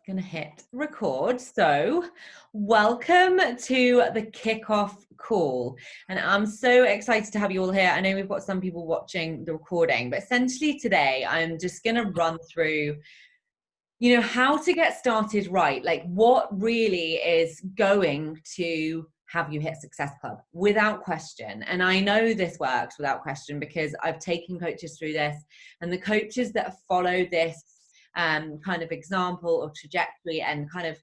Gonna hit record. So welcome to the kickoff call. And I'm so excited to have you all here. I know we've got some people watching the recording, but essentially today I'm just gonna run through, how to get started right. Like what really is going to have you hit Success Club without question. And I know this works without question because I've taken coaches through this, and the coaches that follow this kind of example or trajectory and kind of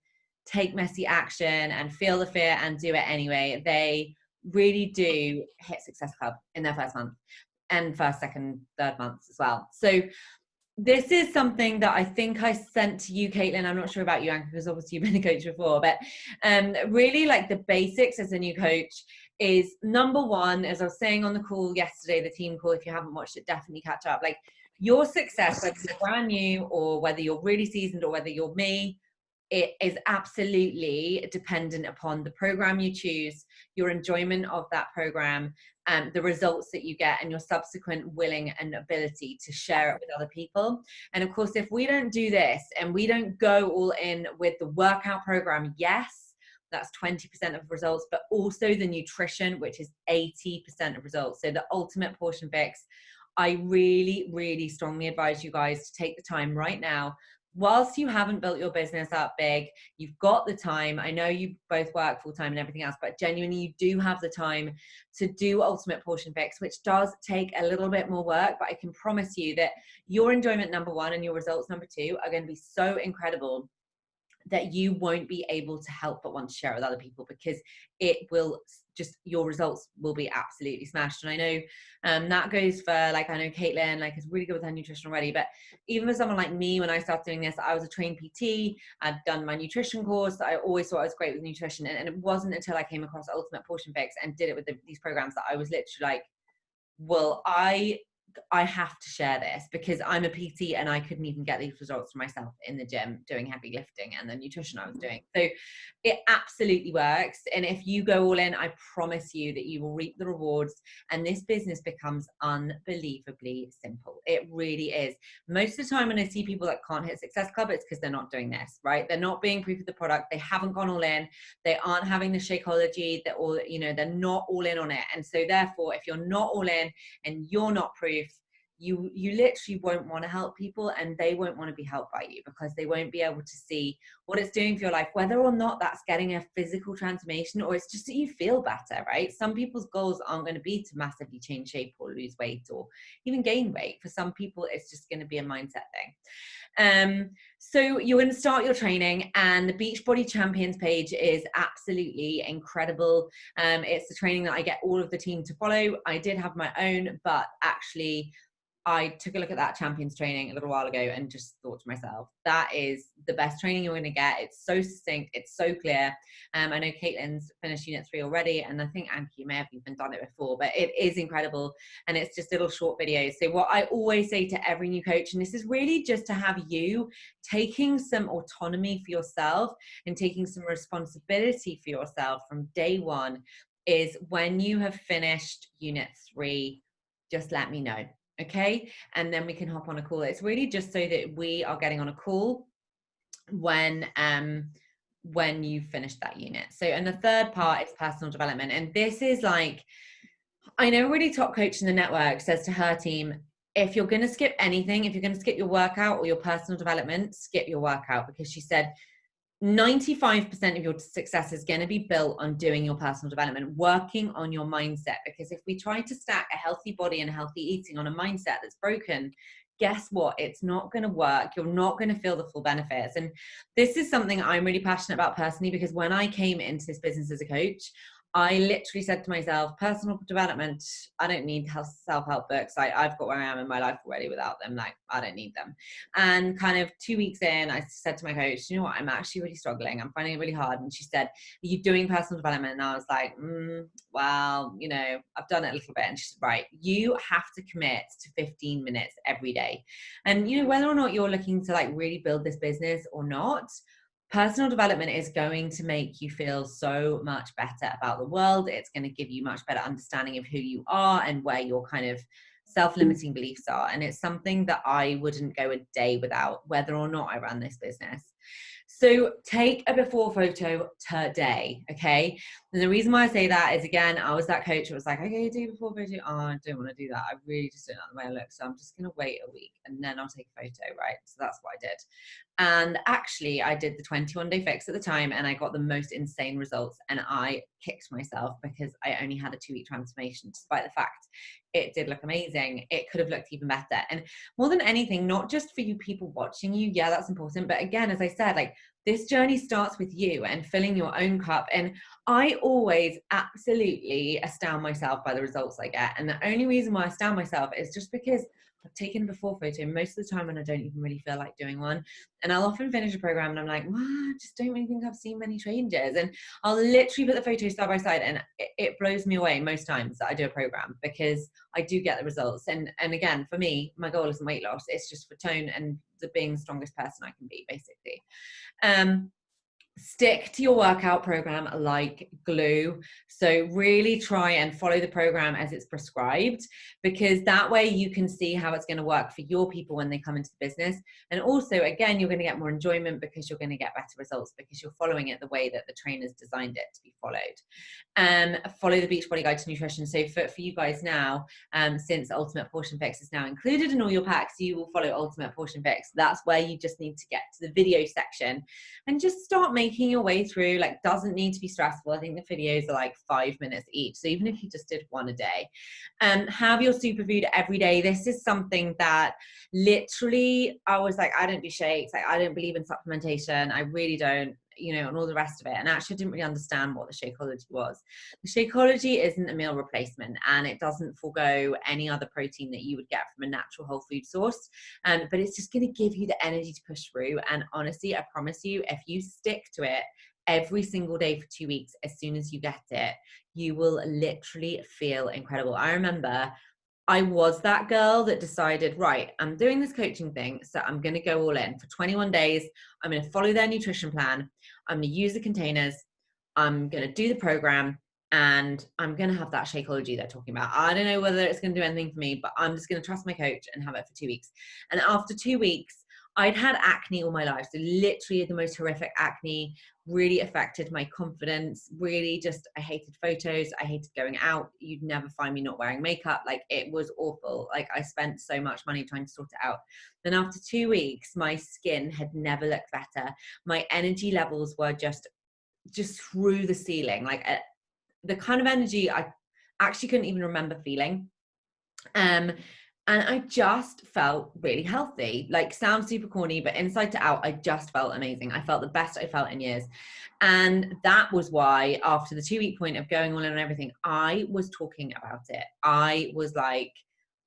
take messy action and feel the fear and do it anyway, they really do hit Success Club in their first month and first, second, third months as well. So this is something that I think I sent to you, Caitlin. I'm not sure about you, Anka, because obviously you've been a coach before, but really like the basics as a new coach is number one, as I was saying on the call yesterday, the team call, if you haven't watched it, definitely catch up. Like your success, whether you're brand new or whether you're really seasoned or whether you're me, it is absolutely dependent upon the program you choose, your enjoyment of that program, the results that you get, and your subsequent willing and ability to share it with other people. And of course, if we don't do this and we don't go all in with the workout program, yes, that's 20% of results, but also the nutrition, which is 80% of results. So the ultimate portion fix. I really, really strongly advise you guys to take the time right now. Whilst you haven't built your business up big, you've got the time. I know you both work full time and everything else, but genuinely you do have the time to do Ultimate Portion Fix, which does take a little bit more work, but I can promise you that your enjoyment number one and your results number two are going to be so incredible that you won't be able to help but want to share it with other people, because it will just, your results will be absolutely smashed. And I know that goes for, like, I know Caitlin, like, is really good with her nutrition already, but even for someone like me, when I started doing this, I was a trained PT, I'd done my nutrition course, I always thought I was great with nutrition, and it wasn't until I came across Ultimate Portion Fix and did it with these programs that I was literally like, well, I have to share this, because I'm a PT and I couldn't even get these results for myself in the gym doing heavy lifting and the nutrition I was doing. So it absolutely works. And if you go all in, I promise you that you will reap the rewards, and this business becomes unbelievably simple. It really is. Most of the time when I see people that can't hit Success Club, it's because they're not doing this, right? They're not being proof of the product. They haven't gone all in. They aren't having the Shakeology. They're all, they're not all in on it. And so therefore, if you're not all in and you're not proof, you literally won't want to help people, and they won't want to be helped by you, because they won't be able to see what it's doing for your life, whether or not that's getting a physical transformation or it's just that you feel better, right? Some people's goals aren't going to be to massively change shape or lose weight or even gain weight. For some people, it's just going to be a mindset thing. So you're going to start your training, and the Beachbody Champions page is absolutely incredible. It's the training that I get all of the team to follow. I did have my own, but actually I took a look at that Champions training a little while ago and just thought to myself, that is the best training you're going to get. It's so succinct. It's so clear. I know Caitlin's finished Unit 3 already, and I think Anki may have even done it before, but it is incredible. And it's just little short videos. So what I always say to every new coach, and this is really just to have you taking some autonomy for yourself and taking some responsibility for yourself from day one, is when you have finished Unit 3, just let me know. Okay, and then we can hop on a call. It's really just so that we are getting on a call when you finish that unit. So, and the third part is personal development, and this is like, I know really top coach in the network says to her team, if you're going to skip anything, if you're going to skip your workout or your personal development, skip your workout, because she said 95% of your success is going to be built on doing your personal development, working on your mindset. Because if we try to stack a healthy body and healthy eating on a mindset that's broken, guess what? It's not going to work. You're not going to feel the full benefits. And this is something I'm really passionate about personally, because when I came into this business as a coach, I literally said to myself, personal development, I don't need self-help books. I've got where I am in my life already without them. Like, I don't need them. And kind of 2 weeks in, I said to my coach, you know what, I'm actually really struggling. I'm finding it really hard. And she said, are you doing personal development? And I was like, well, I've done it a little bit. And she said, right, you have to commit to 15 minutes every day. And, whether or not you're looking to like really build this business or not, personal development is going to make you feel so much better about the world. It's going to give you much better understanding of who you are and where your kind of self-limiting beliefs are. And it's something that I wouldn't go a day without, whether or not I ran this business. So take a before photo today, okay? And the reason why I say that is, again, I was that coach who was like, okay, do before photo. Oh, I don't want to do that. I really just don't like the way I look. So I'm just going to wait a week and then I'll take a photo, right? So that's what I did. And actually, I did the 21-day fix at the time and I got the most insane results. And I kicked myself because I only had a 2-week transformation, despite the fact it did look amazing. It could have looked even better. And more than anything, not just for you people watching you, yeah, that's important. But again, as I said, like, this journey starts with you and filling your own cup. And I always absolutely astound myself by the results I get. And the only reason why I astound myself is just because I've taken a before photo most of the time when I don't even really feel like doing one. And I'll often finish a program and I'm like, well, I just don't really think I've seen many changes. And I'll literally put the photos side by side and it blows me away most times that I do a program, because I do get the results. And again, for me, my goal isn't weight loss. It's just for tone and the being the strongest person I can be, basically. Stick to your workout program like glue. So really try and follow the program as it's prescribed, because that way you can see how it's going to work for your people when they come into the business. And also, again, you're going to get more enjoyment because you're going to get better results because you're following it the way that the trainers designed it to be followed. Follow the Beachbody Guide to Nutrition. So for you guys now, since Ultimate Portion Fix is now included in all your packs, you will follow Ultimate Portion Fix. That's where you just need to get to the video section and just start making your way through. Like, doesn't need to be stressful. I think the videos are like 5 minutes each. So even if you just did one a day, have your superfood every day. This is something that literally I was like, I don't do shakes. Like, I don't believe in supplementation. I really don't, and all the rest of it. And actually I didn't really understand what the Shakeology was. The Shakeology isn't a meal replacement and it doesn't forego any other protein that you would get from a natural whole food source. But it's just going to give you the energy to push through. And honestly, I promise you, if you stick to it every single day for 2 weeks, as soon as you get it, you will literally feel incredible. I remember I was that girl that decided, right, I'm doing this coaching thing, so I'm going to go all in for 21 days. I'm going to follow their nutrition plan. I'm going to use the containers. I'm going to do the program, and I'm going to have that Shakeology they're talking about. I don't know whether it's going to do anything for me, but I'm just going to trust my coach and have it for 2 weeks. And after 2 weeks, I'd had acne all my life. So literally the most horrific acne, really affected my confidence. Really just, I hated photos. I hated going out. You'd never find me not wearing makeup. Like, it was awful. Like, I spent so much money trying to sort it out. Then after 2 weeks, my skin had never looked better. My energy levels were just through the ceiling. Like, the kind of energy I actually couldn't even remember feeling. And I just felt really healthy. Like, sounds super corny, but inside to out, I just felt amazing. I felt the best I felt in years. And that was why, after the 2 week point of going all in on everything, I was talking about it. I was like,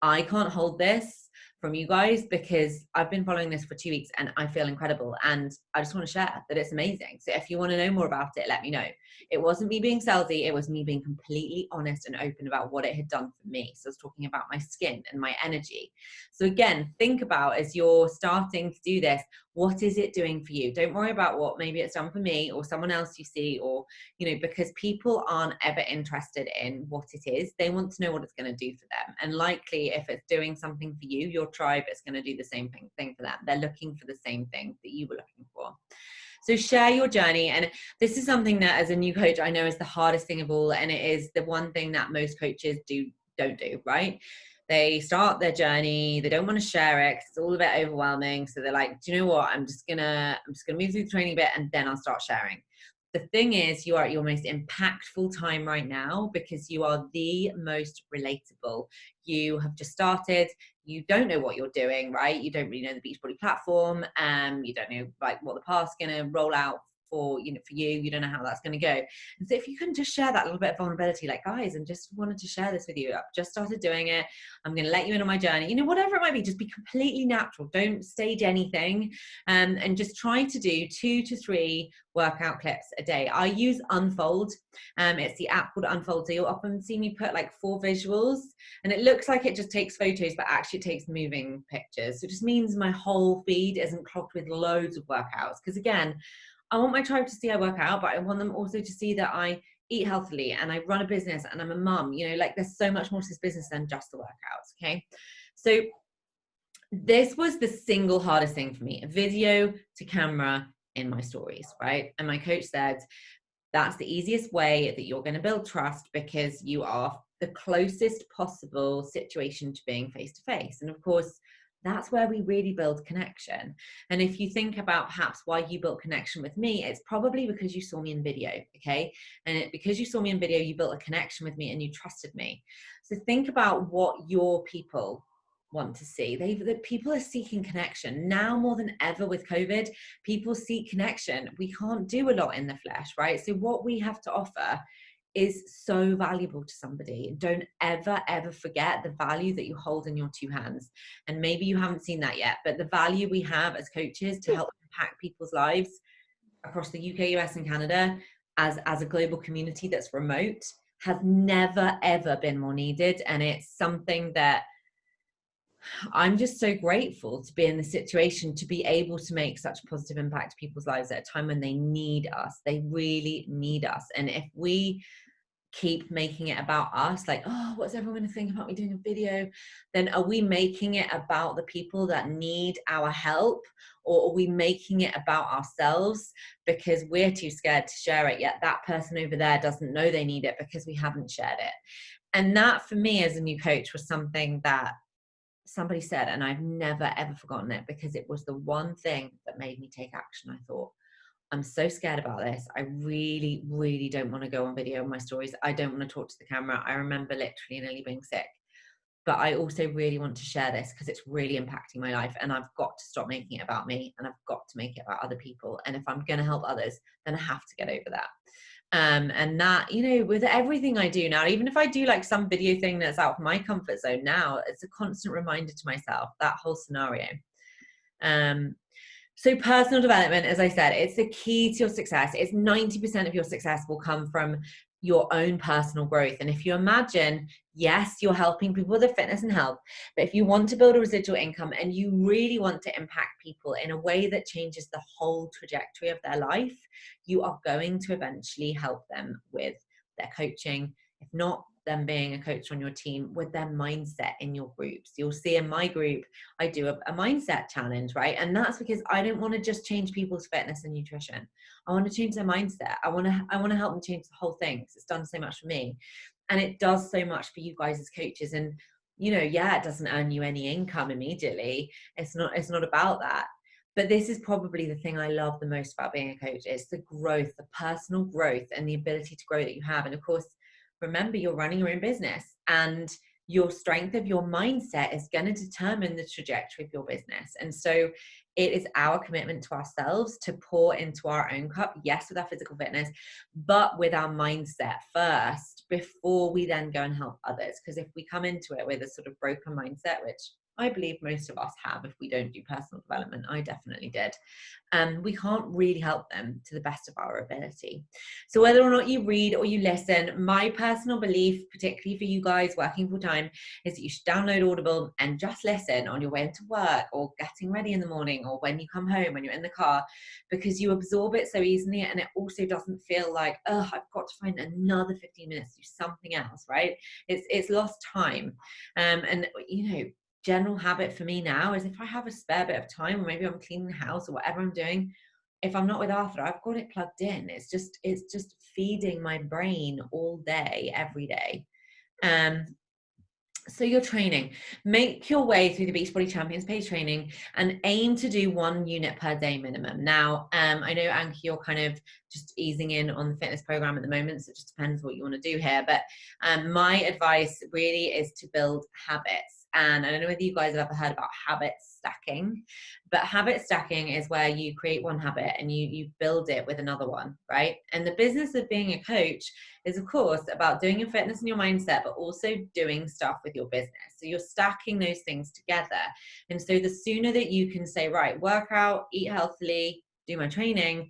I can't hold this from you guys because I've been following this for 2 weeks and I feel incredible. And I just want to share that it's amazing. So if you want to know more about it, let me know. It wasn't me being salesy. It was me being completely honest and open about what it had done for me. So I was talking about my skin and my energy. So again, think about, as you're starting to do this, what is it doing for you? Don't worry about what maybe it's done for me or someone else you see, or, because people aren't ever interested in what it is. They want to know what it's going to do for them. And likely, if it's doing something for you, your tribe is going to do the same thing for them. They're looking for the same thing that you were looking for. So share your journey. And this is something that, as a new coach, I know is the hardest thing of all. And it is the one thing that most coaches don't do, right? They start their journey, they don't want to share it 'cause it's all a bit overwhelming. So they're like, do you know what? I'm just gonna move through the training bit and then I'll start sharing. The thing is, you are at your most impactful time right now because you are the most relatable. You have just started. You don't know what you're doing, right? You don't really know the Beachbody platform. You don't know like what the path's going to roll out for, for you. You don't know how that's going to go. And so if you can just share that little bit of vulnerability, like, guys, and just wanted to share this with you. I've just started doing it. I'm going to let you in on my journey. Whatever it might be, just be completely natural. Don't stage anything. And just try to do 2 to 3 workout clips a day. I use Unfold. It's the app called Unfold. So you'll often see me put like 4 visuals and it looks like it just takes photos, but actually it takes moving pictures. So it just means my whole feed isn't clogged with loads of workouts. Because again, I want my tribe to see I work out, but I want them also to see that I eat healthily and I run a business and I'm a mum. Like, there's so much more to this business than just the workouts. Okay. So this was the single hardest thing for me. Video to camera in my stories, right? And my coach said, that's the easiest way that you're going to build trust, because you are the closest possible situation to being face to face. And of course, that's where we really build connection. And if you think about perhaps why you built connection with me, it's probably because you saw me in video, okay? And because you saw me in video, you built a connection with me and you trusted me. So think about what your people want to see. People are seeking connection now more than ever with COVID. People seek connection. We can't do a lot in the flesh, right? So what we have to offer is so valuable to somebody. Don't ever forget the value that you hold in your two hands. And maybe you haven't seen that yet, but the value we have as coaches to help impact people's lives across the UK, US, and Canada as a global community that's remote has never ever been more needed. And it's something that I'm just so grateful to be in the situation to be able to make such a positive impact to people's lives at a time when they need us. They really need us. And if we keep making it about us, like, oh, what's everyone going to think about me doing a video? Then are we making it about the people that need our help? Or are we making it about ourselves because we're too scared to share it, yet that person over there doesn't know they need it because we haven't shared it? And that, for me as a new coach, was something that somebody said, and I've never ever forgotten it, because it was the one thing that made me take action. I thought, I'm so scared about this. I really don't want to go on video in my stories. I don't want to talk to the camera. I remember literally nearly being sick, but I also really want to share this because it's really impacting my life, and I've got to stop making it about me, and I've got to make it about other people. And if I'm going to help others, then I have to get over that. And that, you know, with everything I do now, even if I do like some video thing that's out of my comfort zone now, it's a constant reminder to myself, that whole scenario. So personal development, as I said, it's the key to your success. It's 90% of your success will come from your own personal growth. And if you imagine, yes, you're helping people with their fitness and health, but if you want to build a residual income and you really want to impact people in a way that changes the whole trajectory of their life, you are going to eventually help them with their coaching, if not them being a coach on your team, with their mindset in your groups. You'll see in my group, I do a mindset challenge, right? And that's because I don't want to just change people's fitness and nutrition. I want to change their mindset. I want to help them change the whole thing, because it's done so much for me. And it does so much for you guys as coaches. And, you know, yeah, it doesn't earn you any income immediately. It's not about that. But this is probably the thing I love the most about being a coach. It's the growth, the personal growth, and the ability to grow that you have. And of course, remember, you're running your own business, and your strength of your mindset is going to determine the trajectory of your business. And so it is our commitment to ourselves to pour into our own cup, yes, with our physical fitness, but with our mindset first before we then go and help others. Because if we come into it with a sort of broken mindset, which I believe most of us have if we don't do personal development, I definitely did, we can't really help them to the best of our ability. So whether or not you read or you listen, my personal belief, particularly for you guys working full time, is that you should download Audible and just listen on your way into work, or getting ready in the morning, or when you come home, when you're in the car, because you absorb it so easily, and it also doesn't feel like, oh, I've got to find another 15 minutes to do something else, right? It's lost time. And you know, general habit for me now is, if I have a spare bit of time, or maybe I'm cleaning the house or whatever I'm doing, if I'm not with Arthur, I've got it plugged in. It's just feeding my brain all day, every day. So your training, make your way through the Beachbody Champions paid training and aim to do 1 unit per day minimum. Now, I know, Anki, you're kind of just easing in on the fitness program at the moment, so it just depends what you want to do here. But my advice really is to build habits. And I don't know whether you guys have ever heard about habit stacking, but habit stacking is where you create one habit and you build it with another one, right? And the business of being a coach is, of course, about doing your fitness and your mindset, but also doing stuff with your business. So you're stacking those things together. And so the sooner that you can say, right, work out, eat healthily, do my training,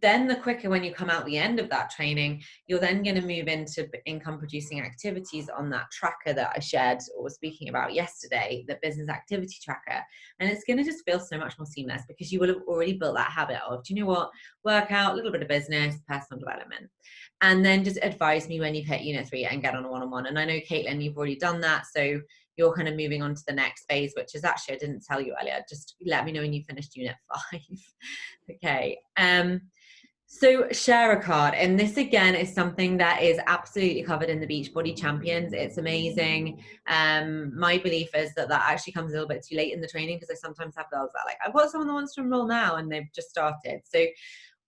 then the quicker when you come out the end of that training, you're then going to move into income producing activities on that tracker that I shared or was speaking about yesterday, the business activity tracker. And it's going to just feel so much more seamless, because you will have already built that habit of, do you know what, workout, a little bit of business, personal development. And then just advise me when you've hit unit 3 and get on a one-on-one. And I know, Caitlin, you've already done that, so you're kind of moving on to the next phase, which is actually, I didn't tell you earlier, just let me know when you finished unit 5. Okay. So share a card, and this again is something that is absolutely covered in the Beachbody Champions. It's amazing. My belief is that actually comes a little bit too late in the training, because I sometimes have girls that are like, I've got someone that wants to enroll now and they've just started. So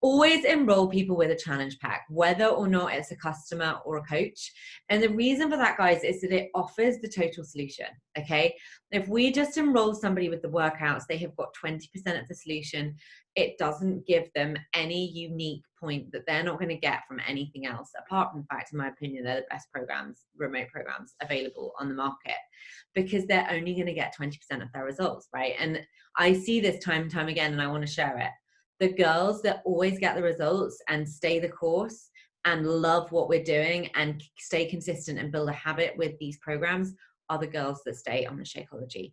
always enroll people with a challenge pack, whether or not it's a customer or a coach. And the reason for that, guys, is that it offers the total solution. Okay. If we just enroll somebody with the workouts, they have got 20% of the solution. It doesn't give them any unique point that they're not going to get from anything else, apart from the fact, in my opinion, they're the best programs, remote programs available on the market, because they're only going to get 20% of their results, right? And I see this time and time again, and I want to share it. The girls that always get the results and stay the course and love what we're doing and stay consistent and build a habit with these programs are the girls that stay on the Shakeology.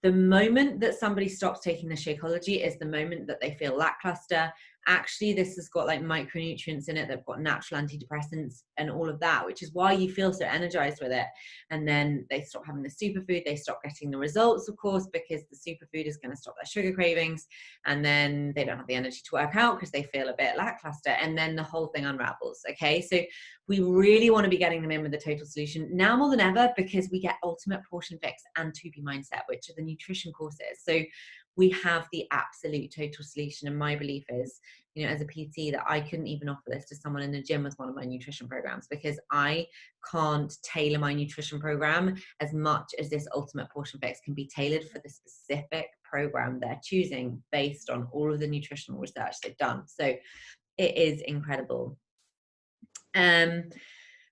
The moment that somebody stops taking the Shakeology is the moment that they feel lackluster. Actually, this has got like micronutrients in it. They've got natural antidepressants and all of that, which is why you feel so energized with it. And then they stop having the superfood. They stop getting the results, of course, because the superfood is going to stop their sugar cravings. And then they don't have the energy to work out because they feel a bit lackluster. And then the whole thing unravels. Okay. So we really want to be getting them in with the total solution now more than ever, because we get Ultimate Portion Fix and 2B Mindset, which are the nutrition courses. So we have the absolute total solution. And my belief is, you know, as a PT, that I couldn't even offer this to someone in the gym with one of my nutrition programs, because I can't tailor my nutrition program as much as this Ultimate Portion Fix can be tailored for the specific program they're choosing based on all of the nutritional research they've done. So it is incredible.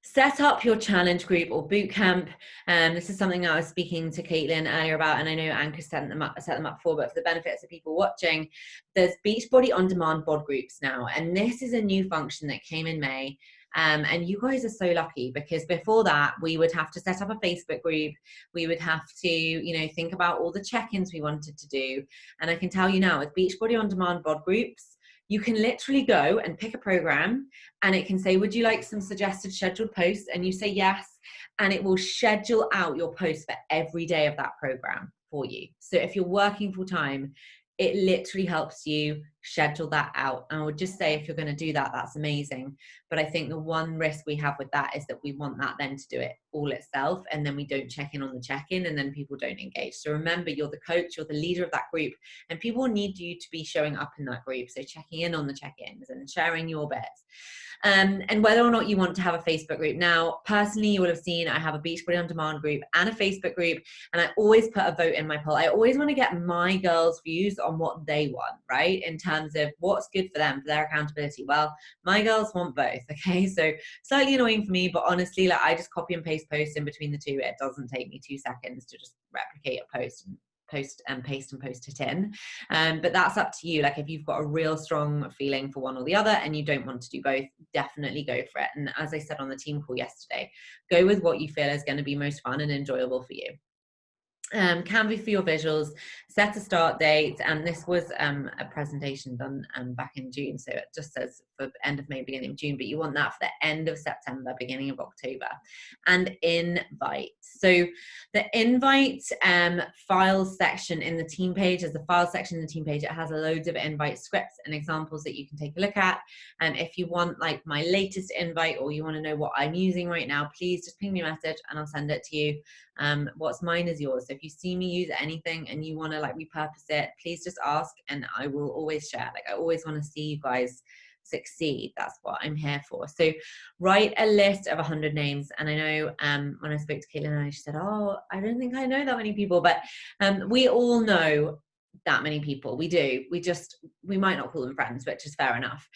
Set up your challenge group or boot camp. This is something I was speaking to Caitlin earlier about, and I know Anchor set them up before, but for the benefits of people watching, there's Beachbody On Demand bod groups now, and this is a new function that came in May. And you guys are so lucky, because before that, we would have to set up a Facebook group. We would have to, you know, think about all the check-ins we wanted to do. And I can tell you now, with Beachbody On Demand bod groups, you can literally go and pick a program, and it can say, would you like some suggested scheduled posts? And you say yes, and it will schedule out your posts for every day of that program for you. So if you're working full time, it literally helps you schedule that out. And I would just say, if you're going to do that, that's amazing. But I think the one risk we have with that is that we want that then to do it all itself, and then we don't check in on the check-in, and then people don't engage. So remember, you're the coach, you're the leader of that group, and people need you to be showing up in that group. So checking in on the check-ins and sharing your bits. And whether or not you want to have a Facebook group. Now, personally, you will have seen I have a Beachbody On Demand group and a Facebook group, and I always put a vote in my poll. I always want to get my girls' views on what they want, right? In terms of what's good for them, for their accountability. Well, my girls want both, okay? So slightly annoying for me, but honestly, like, I just copy and paste posts in between the two. It doesn't take me 2 seconds to just replicate a post and paste it in. But that's up to you. Like, if you've got a real strong feeling for one or the other and you don't want to do both, definitely go for it. And as I said on the team call yesterday, go with what you feel is going to be most fun and enjoyable for you. Canva for your visuals, set a start date, and this was a presentation done back in June, so it just says for end of May, beginning of June, but you want that for the end of September, beginning of October. And invite. So the invite files section in the team page, as the file section in the team page, it has loads of invite scripts and examples that you can take a look at. And if you want like my latest invite, or you want to know what I'm using right now, please just ping me a message and I'll send it to you. What's mine is yours. So if you see me use anything and you want to like repurpose it, please just ask and I will always share. Like, I always want to see you guys succeed. That's what I'm here for. So write a list of 100 names. And I know when I spoke to Caitlin, she said, oh, I don't think I know that many people, but we all know that many people. We do. We might not call them friends, which is fair enough.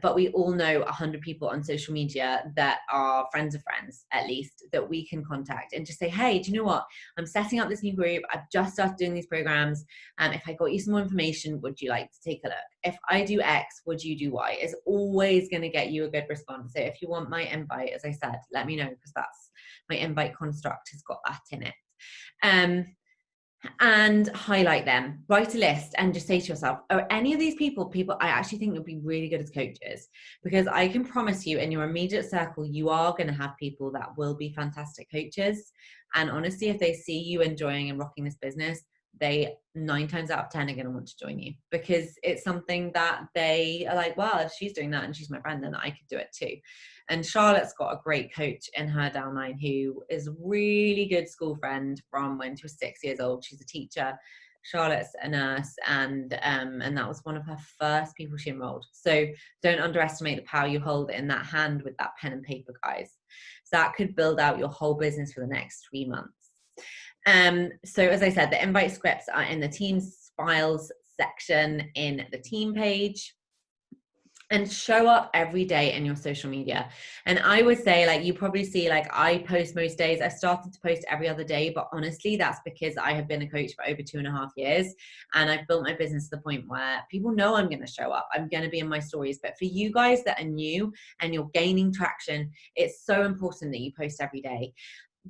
But we all know 100 people on social media that are friends of friends, at least, that we can contact and just say, hey, do you know what? I'm setting up this new group. I've just started doing these programs. If I got you some more information, would you like to take a look? If I do X, would you do Y? It's always going to get you a good response. So if you want my invite, as I said, let me know, because that's my invite construct has got that in it. and highlight them. Write a list and just say to yourself, are any of these people I actually think would be really good as coaches? Because I can promise you in your immediate circle, you are going to have people that will be fantastic coaches. And honestly, if they see you enjoying and rocking this business, they 9 times out of 10 are going to want to join you, because it's something that they are like, well, if she's doing that and she's my friend, then I could do it too. And Charlotte's got a great coach in her downline who is a really good school friend from when she was 6 years old. She's a teacher. Charlotte's a nurse, and that was one of her first people she enrolled. So don't underestimate the power you hold in that hand with that pen and paper, guys. So that could build out your whole business for the next 3 months. So as I said, the invite scripts are in the Teams files section in the team page. And show up every day in your social media. And I would say, like, you probably see, like, I post most days. I've started to post every other day, but honestly, that's because I have been a coach for over 2.5 years. And I've built my business to the point where people know I'm going to show up. I'm going to be in my stories. But for you guys that are new and you're gaining traction, it's so important that you post every day.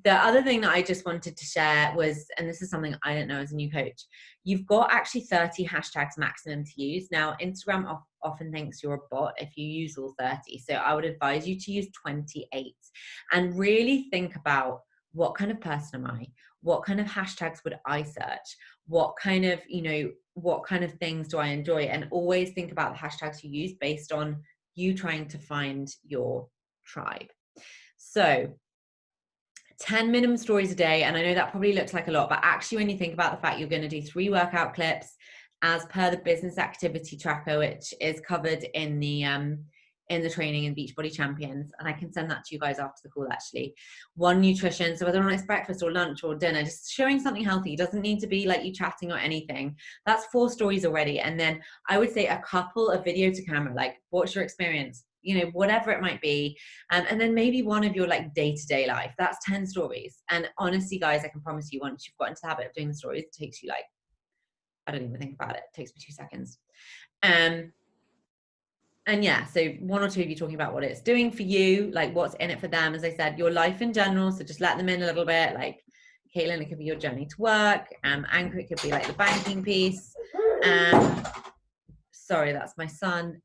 The other thing that I just wanted to share was, and this is something I didn't know as a new coach, you've got actually 30 hashtags maximum to use. Now, Instagram often thinks you're a bot if you use all 30. So I would advise you to use 28 and really think about, what kind of person am I? What kind of hashtags would I search? What kind of, what kind of things do I enjoy? And always think about the hashtags you use based on you trying to find your tribe. So 10 minimum stories a day. And I know that probably looks like a lot, but actually when you think about the fact you're going to do 3 workout clips as per the business activity tracker, which is covered in the training in Beachbody Champions, and I can send that to you guys after the call actually. 1 nutrition, so whether or not it's breakfast or lunch or dinner, just showing something healthy. It doesn't need to be like you chatting or anything. That's 4 stories already. And then I would say a couple of video to camera, like, what's your experience? Whatever it might be. And then maybe 1 of your like day-to-day life. That's 10 stories. And honestly, guys, I can promise you, once you've got into the habit of doing the stories, it takes you like, I don't even think about it. It takes me 2 seconds. And yeah, so 1 or 2 of you talking about what it's doing for you, like what's in it for them. As I said, your life in general. So just let them in a little bit. Like, Caitlin, it could be your journey to work. Anchor, it could be like the banking piece. Sorry, that's my son.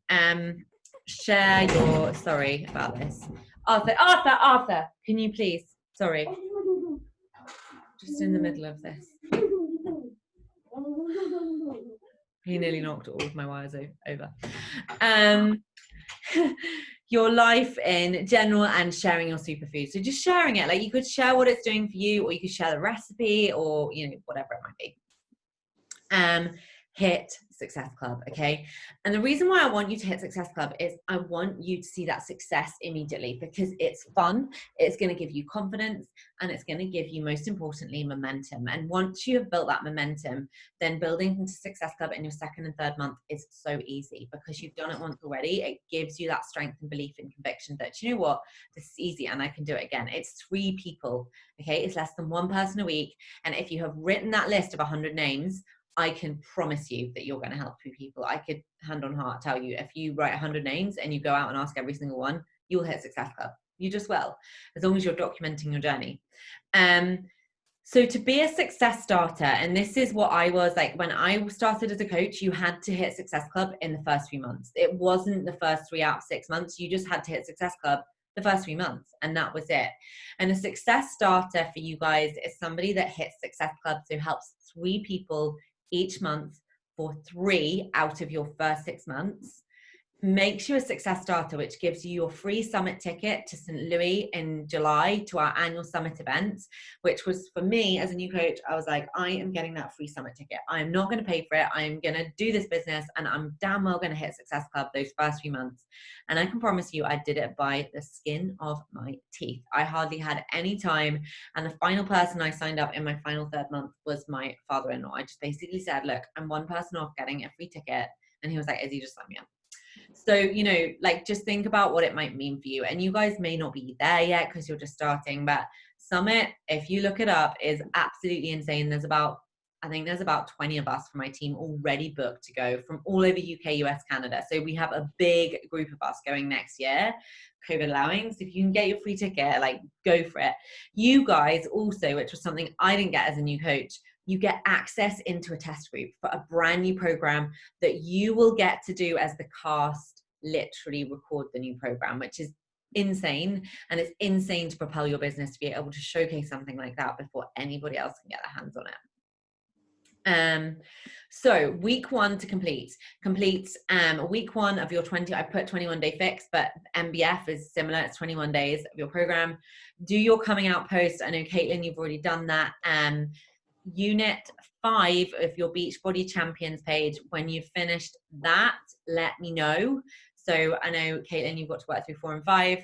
Share your, sorry about this. Arthur, can you please? Sorry. Just in the middle of this. He nearly knocked all of my wires over. Your life in general and sharing your superfood. So just sharing it. Like, you could share what it's doing for you, or you could share the recipe, or, whatever it might be. Hit Success Club, okay? And the reason why I want you to hit Success Club is I want you to see that success immediately, because it's fun, it's going to give you confidence, and it's going to give you, most importantly, momentum. And once you have built that momentum, then building into Success Club in your 2nd and 3rd month is so easy, because you've done it once already. It gives you that strength and belief and conviction that, you know what, this is easy and I can do it again. It's 3 people, okay? It's less than 1 person a week. And if you have written that list of 100 names, I can promise you that you're going to help 3 people. I could hand on heart tell you, if you write 100 names and you go out and ask every single one, you'll hit Success Club. You just will, as long as you're documenting your journey. So to be a success starter, and this is what I was like when I started as a coach, you had to hit Success Club in the first 3 months. It wasn't the first 3 out of 6 months. You just had to hit Success Club the first 3 months, and that was it. And a success starter for you guys is somebody that hits Success Club, so helps 3 people each month for 3 out of your first 6 months. Makes you a success starter, which gives you your free summit ticket to St. Louis in July to our annual summit event, which was, for me as a new coach, I was like, I am getting that free summit ticket. I am not going to pay for it. I'm going to do this business, and I'm damn well going to hit Success Club those first few months. And I can promise you, I did it by the skin of my teeth. I hardly had any time. And the final person I signed up in my final 3rd month was my father-in-law. I just basically said, look, I'm 1 person off getting a free ticket. And he was like, Izzy, just sign me up. So, like, just think about what it might mean for you. And you guys may not be there yet because you're just starting, but Summit, if you look it up, is absolutely insane. I think there's about 20 of us from my team already booked to go from all over UK, US, Canada. So we have a big group of us going next year, COVID allowing. So if you can get your free ticket, like, go for it. You guys also, which was something I didn't get as a new coach, you get access into a test group for a brand new program that you will get to do as the cast literally record the new program, which is insane. And it's insane to propel your business to be able to showcase something like that before anybody else can get their hands on it. So week 1 to complete week 1 of your 20, I put 21-day fix, but MBF is similar. It's 21 days of your program. Do your coming out post. I know, Caitlin, you've already done that. Unit 5 of your Beachbody Champions page. When you've finished that, let me know. So I know, Caitlin, you've got to work through 4 and 5,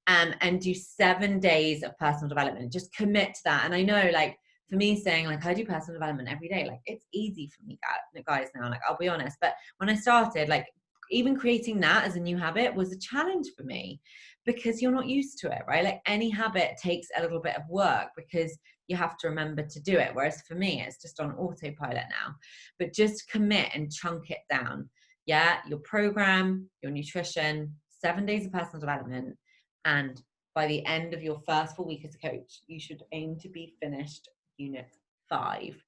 and do 7 days of personal development. Just commit to that. And I know, like, for me, saying like I do personal development every day, like it's easy for me, guys, now, like I'll be honest. But when I started, like even creating that as a new habit was a challenge for me, because you're not used to it, right? Like any habit takes a little bit of work because you have to remember to do it. Whereas for me, it's just on autopilot now. But just commit and chunk it down. Yeah, your program, your nutrition, 7 days of personal development, and by the end of your first full week as a coach, you should aim to be finished Unit 5.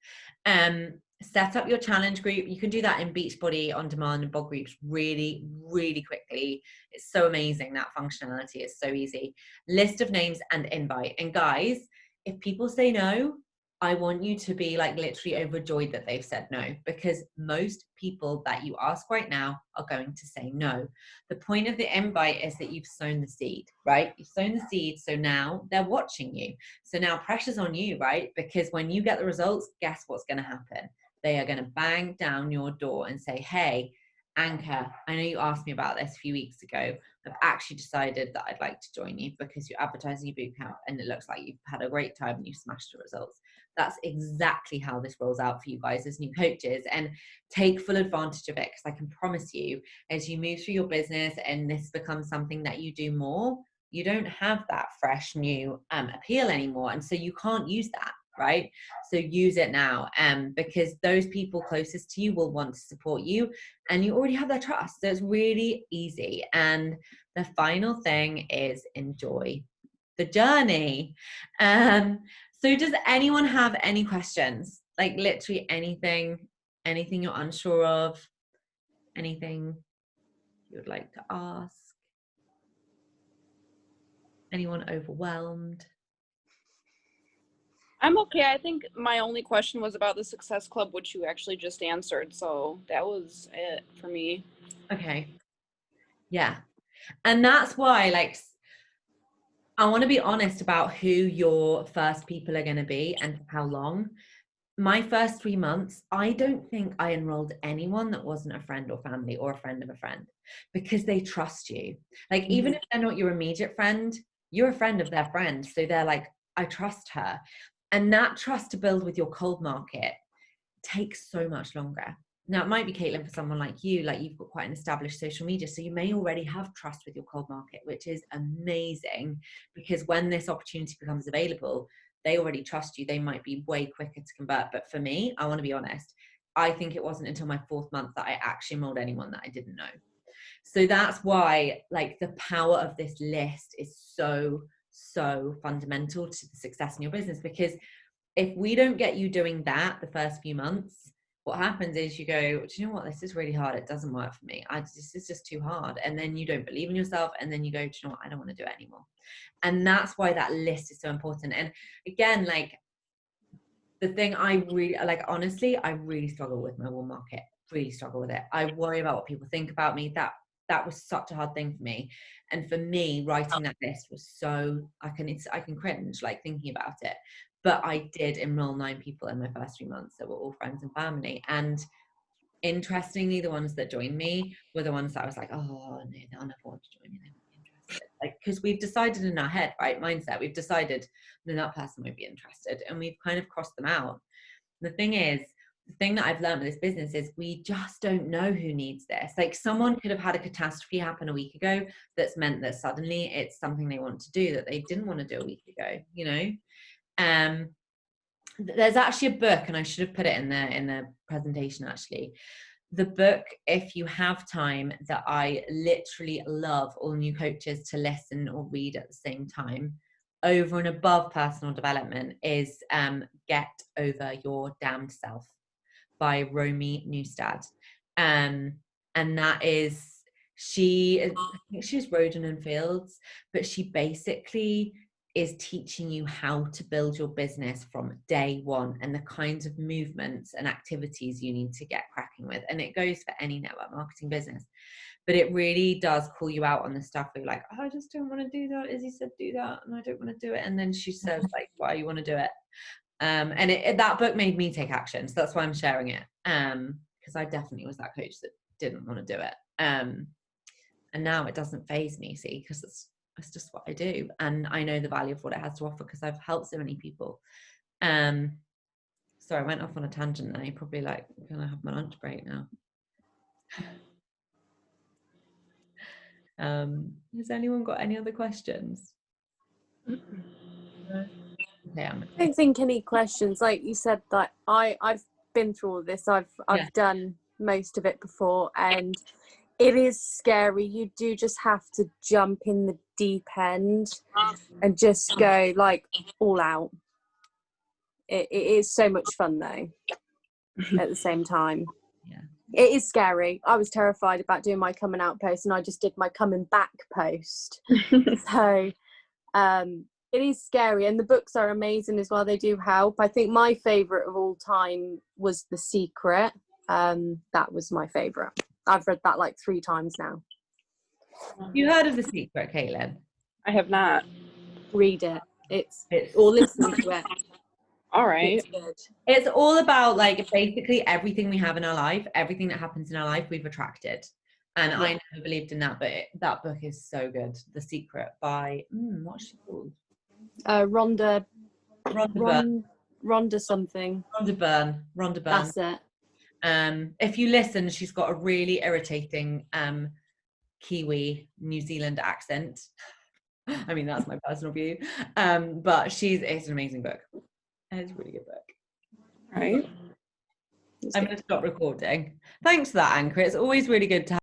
Set up your challenge group. You can do that in Beachbody On Demand and Bog groups really, really quickly. It's so amazing. That functionality is so easy. List of names and invite. And guys, if people say no, I want you to be like literally overjoyed that they've said no, because most people that you ask right now are going to say no. The point of the invite is that you've sown the seed, right? You've sown the seed, so now they're watching you. So now pressure's on you, right? Because when you get the results, guess what's going to happen? They are going to bang down your door and say, hey, Anka, I know you asked me about this a few weeks ago. I've actually decided that I'd like to join you because you're advertising your bootcamp and it looks like you've had a great time and you've smashed the results. That's exactly how this rolls out for you guys as new coaches, and take full advantage of it, because I can promise you, as you move through your business and this becomes something that you do more, you don't have that fresh new appeal anymore, and so you can't use that, right? So use it now, because those people closest to you will want to support you and you already have their trust. So it's really easy. And the final thing is enjoy the journey. So does anyone have any questions? Like literally anything you're unsure of, anything you would like to ask? Anyone overwhelmed? I'm okay. I think my only question was about the Success Club, which you actually just answered. So that was it for me. Okay. Yeah. And that's why, like, I want to be honest about who your first people are going to be and for how long. My first 3 months, I don't think I enrolled anyone that wasn't a friend or family or a friend of a friend, because they trust you. Like, even if they're not your immediate friend, you're a friend of their friend. So they're like, I trust her. And that trust to build with your cold market takes so much longer. Now, it might be, Caitlin, for someone like you, like you've got quite an established social media, so you may already have trust with your cold market, which is amazing, because when this opportunity becomes available, they already trust you. They might be way quicker to convert. But for me, I want to be honest, I think it wasn't until my 4th month that I actually enrolled anyone that I didn't know. So that's why, like, the power of this list is so, so fundamental to the success in your business, because if we don't get you doing that the first few months, what happens is you go, do you know what, this is really hard, it doesn't work for me, this is just too hard, and then you don't believe in yourself, and then you go, do you know what, I don't want to do it anymore. And that's why that list is so important. And again, like, the thing I really, like, honestly, I really struggle with my warm market, really struggle with it. I worry about what people think about me. That was such a hard thing for me. And for me, writing that list was so, I can cringe, like, thinking about it. But I did enroll 9 people in my first 3 months that were all friends and family. And interestingly, the ones that joined me were the ones that I was like, oh no, they'll never want to join me, they won't be interested. Like, because we've decided in our head, right, mindset, we've decided, no, that person won't be interested, and we've kind of crossed them out. The thing is, the thing that I've learned with this business is we just don't know who needs this. Like, someone could have had a catastrophe happen a week ago that's meant that suddenly it's something they want to do that they didn't want to do a week ago, you know. There's actually a book, and I should have put it in the presentation actually. The book, if you have time, that I literally love all new coaches to listen or read at the same time, over and above personal development is Get Over Your Damned Self by Romy Newstad. And that is, I think she's Roden and Fields, but she basically is teaching you how to build your business from day one and the kinds of movements and activities you need to get cracking with. And it goes for any network marketing business, but it really does call you out on the stuff where you're like, oh, I just don't want to do that. Izzy said do that and I don't want to do it. And then she says like, why you want to do it? And that book made me take action. So that's why I'm sharing it. Because I definitely was that coach that didn't want to do it. And now it doesn't faze me, see, because it's just what I do. And I know the value of what it has to offer because I've helped so many people. So I went off on a tangent there. You're probably like, I'm going to have my lunch break now. Has anyone got any other questions? Okay, I don't think any questions. Like you said, that I've been through all this. I've done most of it before, and it is scary. You do just have to jump in the deep end and just go like all out. It is so much fun though. At the same time, it is scary. I was terrified about doing my coming out post, and I just did my coming back post. So it is scary, and the books are amazing as well. They do help. I think my favorite of all time was The Secret. That was my favorite. I've read that like 3 times now. You heard of The Secret, Caitlin? I have not. Read it. It's or listen to it. All right. It's all about like basically everything we have in our life, everything that happens in our life, we've attracted. And I never believed in that, but that book is so good. The Secret by what's she called? Rhonda Byrne. Rhonda something. Rhonda Byrne. That's it. If you listen, she's got a really irritating Kiwi New Zealand accent. I mean, that's my personal view. But it's an amazing book. It's a really good book. Right. I'm going to stop recording. Thanks for that, Anchor. It's always really good to have